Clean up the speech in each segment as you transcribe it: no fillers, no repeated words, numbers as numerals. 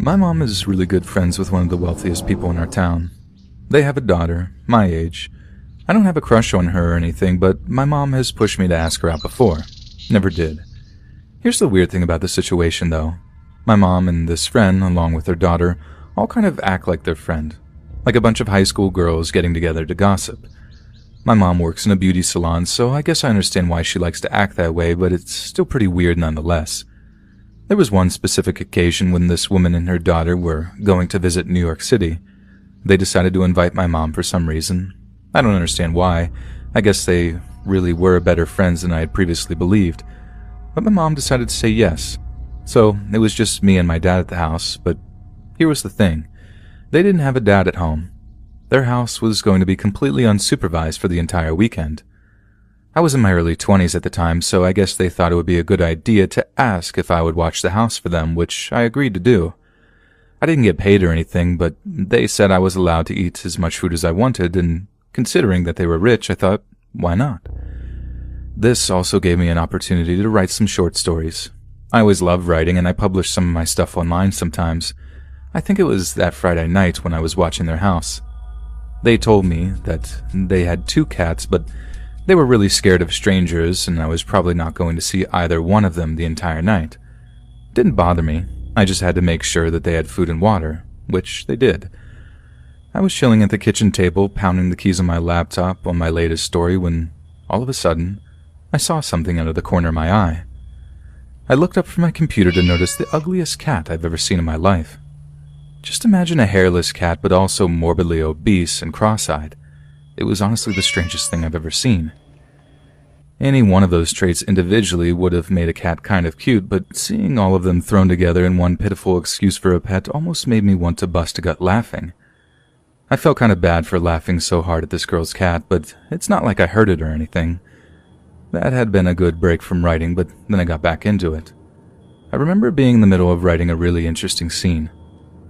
My mom is really good friends with one of the wealthiest people in our town. They have a daughter, my age. I don't have a crush on her or anything, but my mom has pushed me to ask her out before. Never did. Here's the weird thing about the situation, though. My mom and this friend, along with their daughter, all kind of act like their friend. Like a bunch of high school girls getting together to gossip. My mom works in a beauty salon, so I guess I understand why she likes to act that way, but it's still pretty weird nonetheless. There was one specific occasion when this woman and her daughter were going to visit New York City. They decided to invite my mom for some reason. I don't understand why. I guess they really were better friends than I had previously believed. But my mom decided to say yes. So it was just me and my dad at the house, but here was the thing. They didn't have a dad at home. Their house was going to be completely unsupervised for the entire weekend. I was in my early 20s at the time, so I guess they thought it would be a good idea to ask if I would watch the house for them, which I agreed to do. I didn't get paid or anything, but they said I was allowed to eat as much food as I wanted, and considering that they were rich, I thought, why not? This also gave me an opportunity to write some short stories. I always loved writing, and I published some of my stuff online sometimes. I think it was that Friday night when I was watching their house. They told me that they had 2 cats, but they were really scared of strangers, and I was probably not going to see either one of them the entire night. It didn't bother me. I just had to make sure that they had food and water, which they did. I was chilling at the kitchen table, pounding the keys on my laptop on my latest story, when, all of a sudden, I saw something out of the corner of my eye. I looked up from my computer to notice the ugliest cat I've ever seen in my life. Just imagine a hairless cat, but also morbidly obese and cross-eyed. It was honestly the strangest thing I've ever seen. Any one of those traits individually would have made a cat kind of cute, but seeing all of them thrown together in one pitiful excuse for a pet almost made me want to bust a gut laughing. I felt kind of bad for laughing so hard at this girl's cat, but it's not like I hurt it or anything. That had been a good break from writing, but then I got back into it. I remember being in the middle of writing a really interesting scene.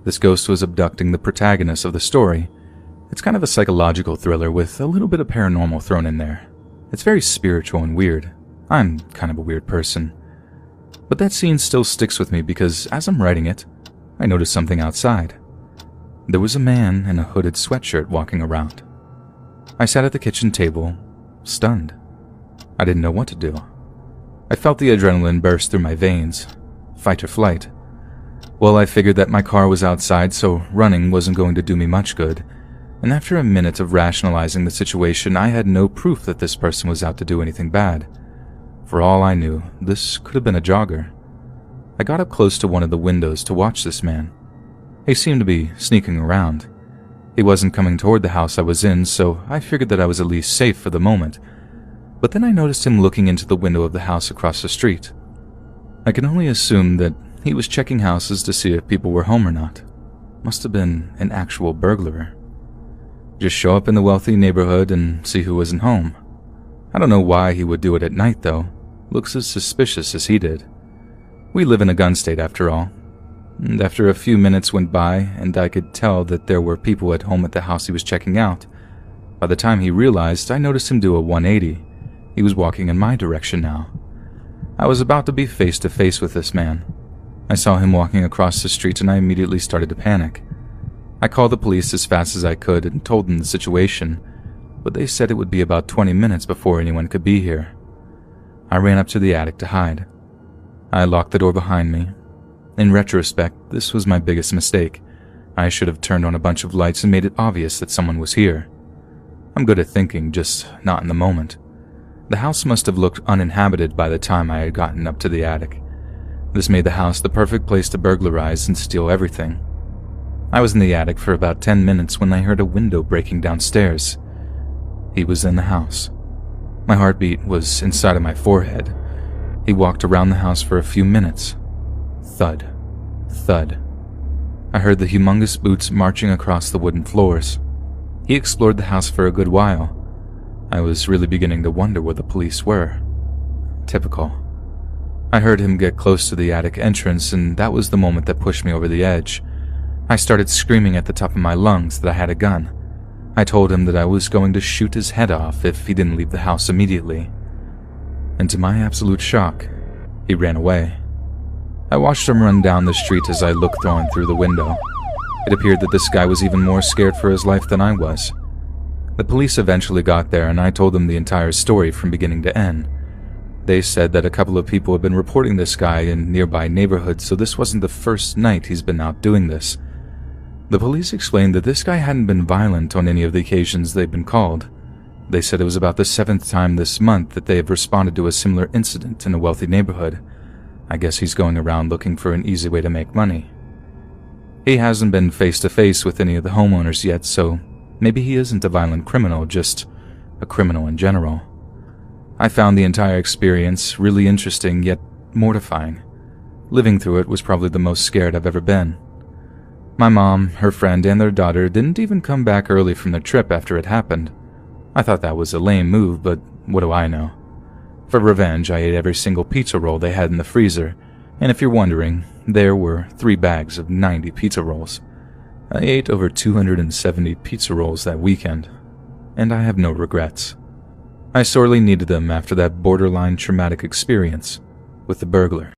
This ghost was abducting the protagonist of the story. It's kind of a psychological thriller with a little bit of paranormal thrown in there. It's very spiritual and weird. I'm kind of a weird person. But that scene still sticks with me because as I'm writing it, I noticed something outside. There was a man in a hooded sweatshirt walking around. I sat at the kitchen table, stunned. I didn't know what to do. I felt the adrenaline burst through my veins. Fight or flight. Well, I figured that my car was outside, so running wasn't going to do me much good. And after a minute of rationalizing the situation, I had no proof that this person was out to do anything bad. For all I knew, this could have been a jogger. I got up close to one of the windows to watch this man. He seemed to be sneaking around. He wasn't coming toward the house I was in, so I figured that I was at least safe for the moment. But then I noticed him looking into the window of the house across the street. I can only assume that he was checking houses to see if people were home or not. Must have been an actual burglar. Just show up in the wealthy neighborhood and see who wasn't home. I don't know why he would do it at night, though. Looks as suspicious as he did. We live in a gun state, after all. And after a few minutes went by, and I could tell that there were people at home at the house he was checking out. By the time he realized, I noticed him do a 180. He was walking in my direction now. I was about to be face to face with this man. I saw him walking across the street and I immediately started to panic. I called the police as fast as I could and told them the situation, but they said it would be about 20 minutes before anyone could be here. I ran up to the attic to hide. I locked the door behind me. In retrospect, this was my biggest mistake. I should have turned on a bunch of lights and made it obvious that someone was here. I'm good at thinking, just not in the moment. The house must have looked uninhabited by the time I had gotten up to the attic. This made the house the perfect place to burglarize and steal everything. I was in the attic for about 10 minutes when I heard a window breaking downstairs. He was in the house. My heartbeat was inside of my forehead. He walked around the house for a few minutes. Thud. Thud. I heard the humongous boots marching across the wooden floors. He explored the house for a good while. I was really beginning to wonder where the police were. Typical. I heard him get close to the attic entrance, and that was the moment that pushed me over the edge. I started screaming at the top of my lungs that I had a gun. I told him that I was going to shoot his head off if he didn't leave the house immediately. And to my absolute shock, he ran away. I watched him run down the street as I looked on through the window. It appeared that this guy was even more scared for his life than I was. The police eventually got there and I told them the entire story from beginning to end. They said that a couple of people had been reporting this guy in nearby neighborhoods, so this wasn't the first night he's been out doing this. The police explained that this guy hadn't been violent on any of the occasions they'd been called. They said it was about the 7th time this month that they have responded to a similar incident in a wealthy neighborhood. I guess he's going around looking for an easy way to make money. He hasn't been face to face with any of the homeowners yet, so maybe he isn't a violent criminal, just a criminal in general. I found the entire experience really interesting yet mortifying. Living through it was probably the most scared I've ever been. My mom, her friend, and their daughter didn't even come back early from their trip after it happened. I thought that was a lame move, but what do I know? For revenge, I ate every single pizza roll they had in the freezer, and if you're wondering, there were 3 bags of 90 pizza rolls. I ate over 270 pizza rolls that weekend, and I have no regrets. I sorely needed them after that borderline traumatic experience with the burglar.